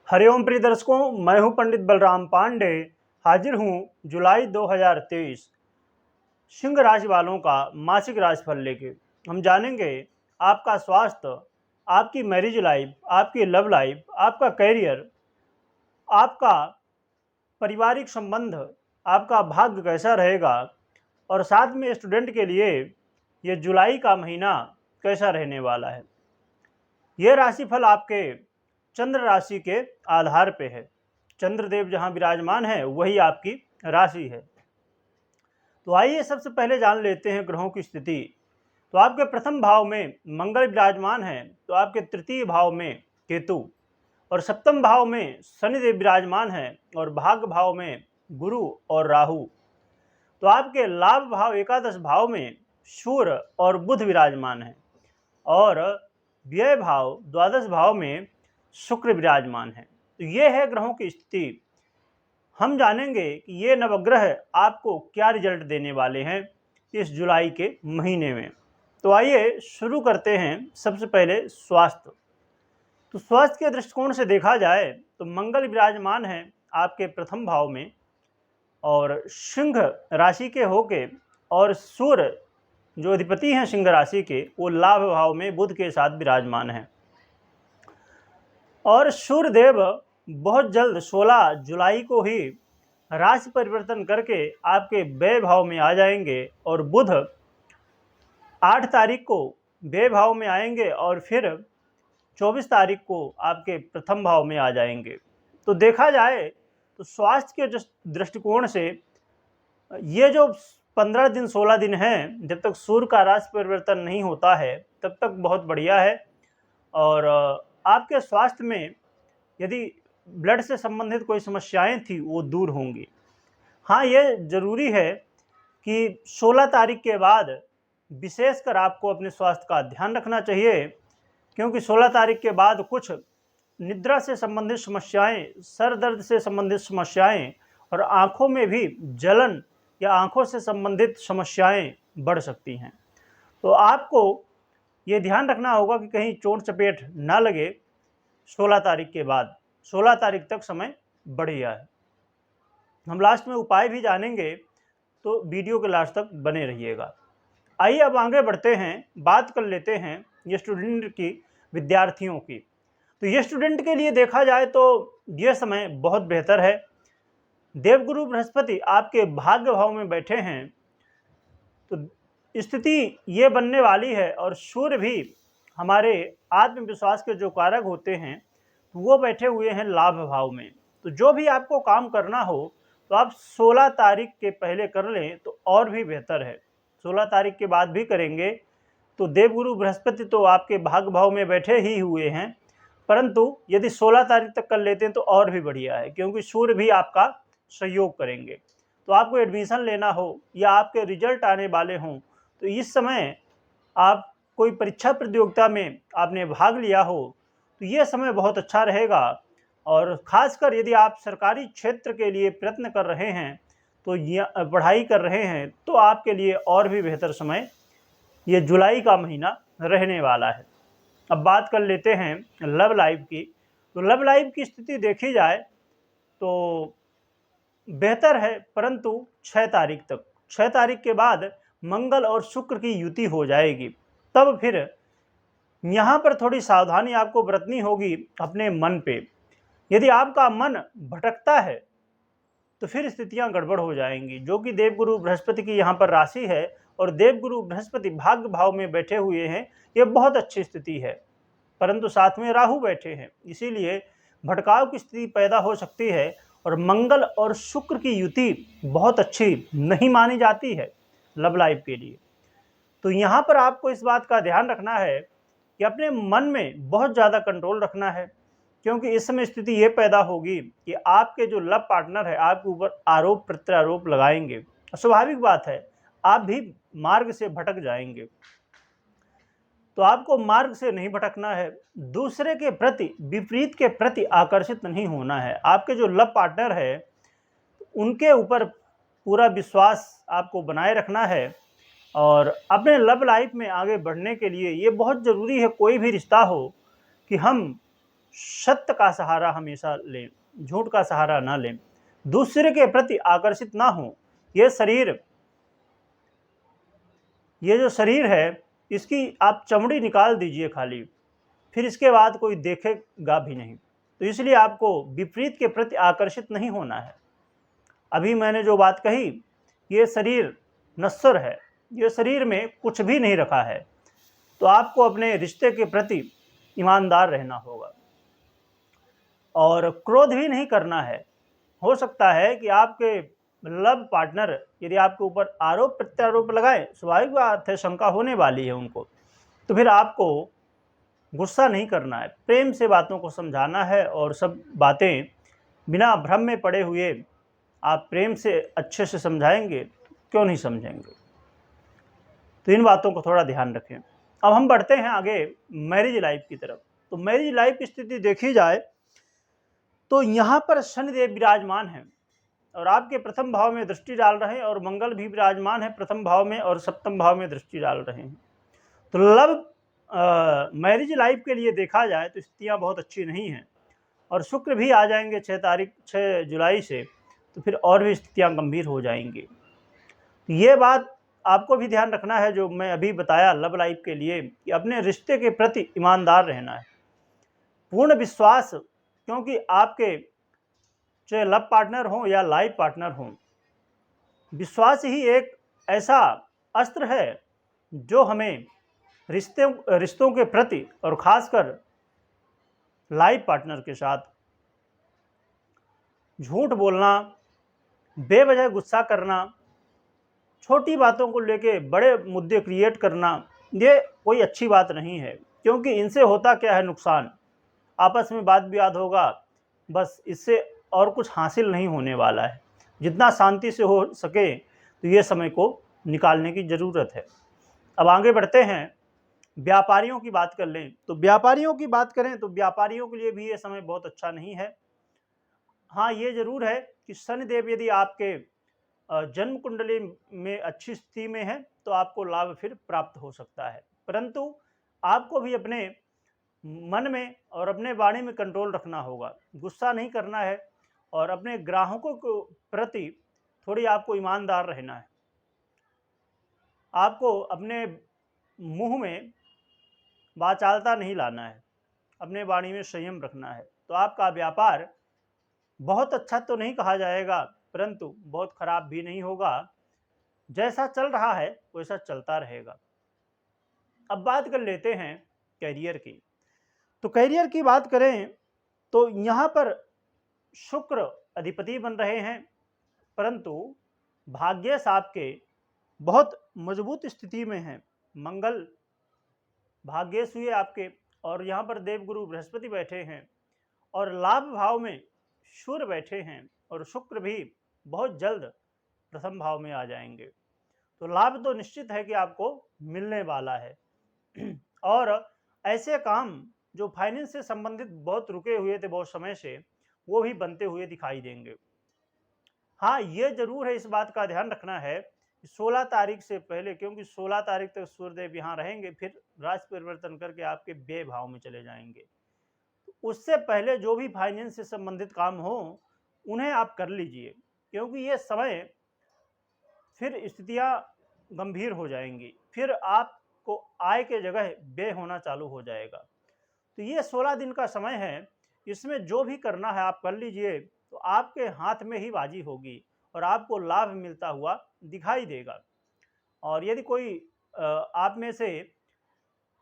हरिओम प्रिय दर्शकों, मैं हूं पंडित बलराम पांडे। हाजिर हूं जुलाई 2023 सिंह राशि वालों का मासिक राशिफल लेके। हम जानेंगे आपका स्वास्थ्य, आपकी मैरिज लाइफ, आपकी लव लाइफ, आपका करियर, आपका पारिवारिक संबंध, आपका भाग्य कैसा रहेगा और साथ में स्टूडेंट के लिए ये जुलाई का महीना कैसा रहने वाला है। ये राशिफल आपके चंद्र राशि के आधार पे है। चंद्रदेव जहां विराजमान है वही आपकी राशि है। तो आइए सबसे पहले जान लेते हैं ग्रहों की स्थिति। तो आपके प्रथम भाव में मंगल विराजमान है, तो आपके तृतीय भाव में केतु और सप्तम भाव में शनिदेव विराजमान है और भाग्य भाव में गुरु और राहु। तो आपके लाभ भाव एकादश भाव में सूर्य और बुध विराजमान है और व्यय भाव द्वादश भाव में शुक्र विराजमान है। तो ये है ग्रहों की स्थिति। हम जानेंगे कि ये नवग्रह आपको क्या रिजल्ट देने वाले हैं इस जुलाई के महीने में। तो आइए शुरू करते हैं। सबसे पहले स्वास्थ्य। तो स्वास्थ्य के दृष्टिकोण से देखा जाए तो मंगल विराजमान है आपके प्रथम भाव में और सिंह राशि के होके, और सूर्य जो अधिपति हैं सिंह राशि के वो लाभ भाव में बुध के साथ विराजमान है। और सूर्यदेव बहुत जल्द 16 जुलाई को ही राशि परिवर्तन करके आपके व्यय भाव में आ जाएंगे और बुध 8 तारीख को व्यय भाव में आएंगे और फिर 24 तारीख को आपके प्रथम भाव में आ जाएंगे। तो देखा जाए तो स्वास्थ्य के दृष्टिकोण से ये जो 15 दिन 16 दिन हैं, जब तक सूर्य का राशि परिवर्तन नहीं होता है तब तक बहुत बढ़िया है। और आपके स्वास्थ्य में यदि ब्लड से संबंधित कोई समस्याएं थी वो दूर होंगी। हाँ, ये ज़रूरी है कि 16 तारीख के बाद विशेषकर आपको अपने स्वास्थ्य का ध्यान रखना चाहिए, क्योंकि 16 तारीख के बाद कुछ निद्रा से संबंधित समस्याएं, सर दर्द से संबंधित समस्याएं और आँखों में भी जलन या आँखों से संबंधित समस्याएं बढ़ सकती हैं। तो आपको ये ध्यान रखना होगा कि कहीं चोट चपेट ना लगे 16 तारीख के बाद। 16 तारीख तक समय बढ़िया है। हम लास्ट में उपाय भी जानेंगे, तो वीडियो के लास्ट तक बने रहिएगा। आइए अब आगे बढ़ते हैं, बात कर लेते हैं ये स्टूडेंट की, विद्यार्थियों की। तो ये स्टूडेंट के लिए देखा जाए तो ये समय बहुत बेहतर है। देवगुरु बृहस्पति आपके भाग्य भाव में बैठे हैं, तो स्थिति ये बनने वाली है। और सूर्य भी हमारे आत्मविश्वास के जो कारक होते हैं तो वो बैठे हुए हैं लाभ भाव में। तो जो भी आपको काम करना हो तो आप 16 तारीख के पहले कर लें तो और भी बेहतर है। 16 तारीख के बाद भी करेंगे तो देवगुरु बृहस्पति तो आपके भाग्य भाव में बैठे ही हुए हैं, परंतु यदि 16 तारीख तक कर लेते हैं तो और भी बढ़िया है, क्योंकि सूर्य भी आपका सहयोग करेंगे। तो आपको एडमिशन लेना हो या आपके रिजल्ट आने वाले हों तो इस समय आप कोई परीक्षा प्रतियोगिता में आपने भाग लिया हो तो ये समय बहुत अच्छा रहेगा। और ख़ासकर यदि आप सरकारी क्षेत्र के लिए प्रयत्न कर रहे हैं तो ये पढ़ाई कर रहे हैं तो आपके लिए और भी बेहतर समय ये जुलाई का महीना रहने वाला है। अब बात कर लेते हैं लव लाइफ की। तो लव लाइफ की स्थिति देखी जाए तो बेहतर है, परंतु 6 तारीख तक। 6 तारीख के बाद मंगल और शुक्र की युति हो जाएगी, तब फिर यहाँ पर थोड़ी सावधानी आपको बरतनी होगी अपने मन पे। यदि आपका मन भटकता है तो फिर स्थितियाँ गड़बड़ हो जाएंगी, जो कि देवगुरु बृहस्पति की यहाँ पर राशि है और देवगुरु बृहस्पति भाग्य भाव में बैठे हुए हैं। ये बहुत अच्छी स्थिति है, परंतु साथ में राहु बैठे हैं, इसीलिए भटकाव की स्थिति पैदा हो सकती है। और मंगल और शुक्र की युति बहुत अच्छी नहीं मानी जाती है लव लाइफ के लिए। तो यहाँ पर आपको इस बात का ध्यान रखना है कि अपने मन में बहुत ज़्यादा कंट्रोल रखना है, क्योंकि इस समय स्थिति ये पैदा होगी कि आपके जो लव पार्टनर है आपके ऊपर आरोप प्रत्यारोप लगाएंगे। स्वाभाविक बात है, आप भी मार्ग से भटक जाएंगे। तो आपको मार्ग से नहीं भटकना है, दूसरे के प्रति, विपरीत के प्रति आकर्षित नहीं होना है। आपके जो लव पार्टनर है उनके ऊपर पूरा विश्वास आपको बनाए रखना है। और अपने लव लाइफ में आगे बढ़ने के लिए ये बहुत ज़रूरी है, कोई भी रिश्ता हो, कि हम सत्य का सहारा हमेशा लें, झूठ का सहारा ना लें, दूसरे के प्रति आकर्षित ना हो। ये जो शरीर है, इसकी आप चमड़ी निकाल दीजिए खाली, फिर इसके बाद कोई देखेगा भी नहीं। तो इसलिए आपको विपरीत के प्रति आकर्षित नहीं होना है। अभी मैंने जो बात कही, ये शरीर नश्वर है, ये शरीर में कुछ भी नहीं रखा है, तो आपको अपने रिश्ते के प्रति ईमानदार रहना होगा और क्रोध भी नहीं करना है। हो सकता है कि आपके लव पार्टनर यदि आपके ऊपर आरोप प्रत्यारोप लगाए, स्वाभाविक बात है, शंका होने वाली है उनको, तो फिर आपको गुस्सा नहीं करना है, प्रेम से बातों को समझाना है और सब बातें बिना भ्रम में पड़े हुए आप प्रेम से अच्छे से समझाएंगे, क्यों नहीं समझेंगे। तो इन बातों को थोड़ा ध्यान रखें। अब हम बढ़ते हैं आगे मैरिज लाइफ की तरफ। तो मैरिज लाइफ की स्थिति देखी जाए तो यहाँ पर शनिदेव विराजमान हैं और आपके प्रथम भाव में दृष्टि डाल रहे हैं और मंगल भी विराजमान है प्रथम भाव में और सप्तम भाव में दृष्टि डाल रहे हैं। तो मैरिज लाइफ के लिए देखा जाए तो स्थितियाँ बहुत अच्छी नहीं हैं और शुक्र भी आ जाएंगे 6 जुलाई से, तो फिर और भी स्थितियाँ गंभीर हो जाएंगी। तो ये बात आपको भी ध्यान रखना है जो मैं अभी बताया लव लाइफ के लिए, कि अपने रिश्ते के प्रति ईमानदार रहना है, पूर्ण विश्वास, क्योंकि आपके चाहे लव पार्टनर हो या लाइफ पार्टनर हो, विश्वास ही एक ऐसा अस्त्र है जो हमें रिश्तों के प्रति और खासकर लाइफ पार्टनर के साथ झूठ बोलना, बेवजह गुस्सा करना, छोटी बातों को लेके बड़े मुद्दे क्रिएट करना, ये कोई अच्छी बात नहीं है, क्योंकि इनसे होता क्या है नुकसान, आपस में वाद विवाद होगा, बस इससे और कुछ हासिल नहीं होने वाला है। जितना शांति से हो सके तो ये समय को निकालने की ज़रूरत है। अब आगे बढ़ते हैं, व्यापारियों की बात कर लें तो व्यापारियों की बात करें तो व्यापारियों के लिए भी ये समय बहुत अच्छा नहीं है। हाँ, ये ज़रूर है कि शनिदेव यदि आपके जन्म कुंडली में अच्छी स्थिति में है तो आपको लाभ फिर प्राप्त हो सकता है, परंतु आपको भी अपने मन में और अपने वाणी में कंट्रोल रखना होगा, गुस्सा नहीं करना है और अपने ग्राहकों को प्रति थोड़ी आपको ईमानदार रहना है। आपको अपने मुंह में वाचालता नहीं लाना है, अपने वाणी में संयम रखना है। तो आपका व्यापार बहुत अच्छा तो नहीं कहा जाएगा, परंतु बहुत खराब भी नहीं होगा, जैसा चल रहा है वैसा चलता रहेगा। अब बात कर लेते हैं कैरियर की। तो कैरियर की बात करें तो यहाँ पर शुक्र अधिपति बन रहे हैं, परंतु भाग्यश आपके बहुत मजबूत स्थिति में हैं। मंगल भाग्यश हुए आपके और यहाँ पर देवगुरु बृहस्पति बैठे हैं और लाभ भाव में सूर्य बैठे हैं और शुक्र भी बहुत जल्द प्रथम भाव में आ जाएंगे। तो लाभ तो निश्चित है कि आपको मिलने वाला है और ऐसे काम जो फाइनेंस से संबंधित बहुत रुके हुए थे बहुत समय से, वो भी बनते हुए दिखाई देंगे। हाँ, ये जरूर है, इस बात का ध्यान रखना है कि 16 तारीख से पहले, क्योंकि 16 तारीख तक सूर्यदेव यहाँ रहेंगे, फिर राशि परिवर्तन करके आपके व्यय भाव में चले जाएंगे। तो उससे पहले जो भी फाइनेंस से संबंधित काम हो उन्हें आप कर लीजिए, क्योंकि ये समय फिर स्थितियाँ गंभीर हो जाएंगी, फिर आपको आय के जगह व्यय होना चालू हो जाएगा। तो ये 16 दिन का समय है, इसमें जो भी करना है आप कर लीजिए, तो आपके हाथ में ही बाजी होगी और आपको लाभ मिलता हुआ दिखाई देगा। और यदि कोई आप में से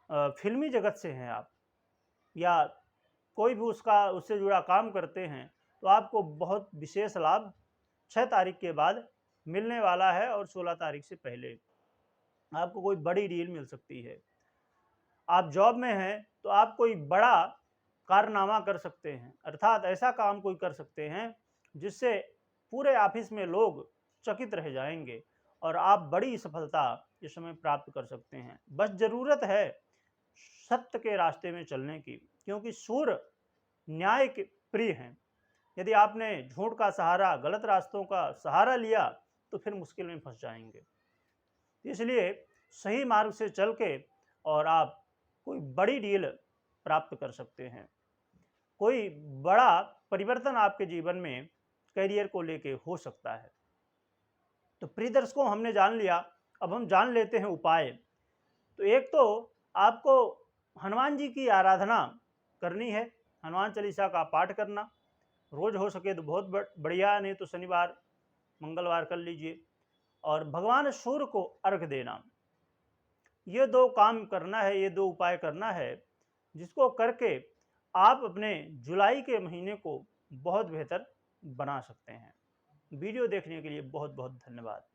फिल्मी जगत से हैं आप या कोई भी उससे जुड़ा काम करते हैं, तो आपको बहुत विशेष लाभ 6 तारीख के बाद मिलने वाला है और 16 तारीख से पहले आपको कोई बड़ी डील मिल सकती है। आप जॉब में हैं तो आप कोई बड़ा कारनामा कर सकते हैं, अर्थात ऐसा काम कोई कर सकते हैं जिससे पूरे ऑफिस में लोग चकित रह जाएंगे और आप बड़ी सफलता इस समय प्राप्त कर सकते हैं। बस ज़रूरत है सत्य के रास्ते में चलने की, क्योंकि सूर्य न्याय के प्रिय हैं। यदि आपने झूठ का सहारा, गलत रास्तों का सहारा लिया तो फिर मुश्किल में फंस जाएंगे। इसलिए सही मार्ग से चल के और आप कोई बड़ी डील प्राप्त कर सकते हैं। कोई बड़ा परिवर्तन आपके जीवन में करियर को लेके हो सकता है। तो प्रिय दर्शकों, हमने जान लिया, अब हम जान लेते हैं उपाय। तो एक तो आपको हनुमान जी की आराधना करनी है, हनुमान चालीसा का पाठ करना, रोज हो सके तो बहुत बढ़िया, नहीं तो शनिवार मंगलवार कर लीजिए, और भगवान सूर्य को अर्घ देना। ये 2 काम करना है, ये 2 उपाय करना है, जिसको करके आप अपने जुलाई के महीने को बहुत बेहतर बना सकते हैं। वीडियो देखने के लिए बहुत बहुत धन्यवाद।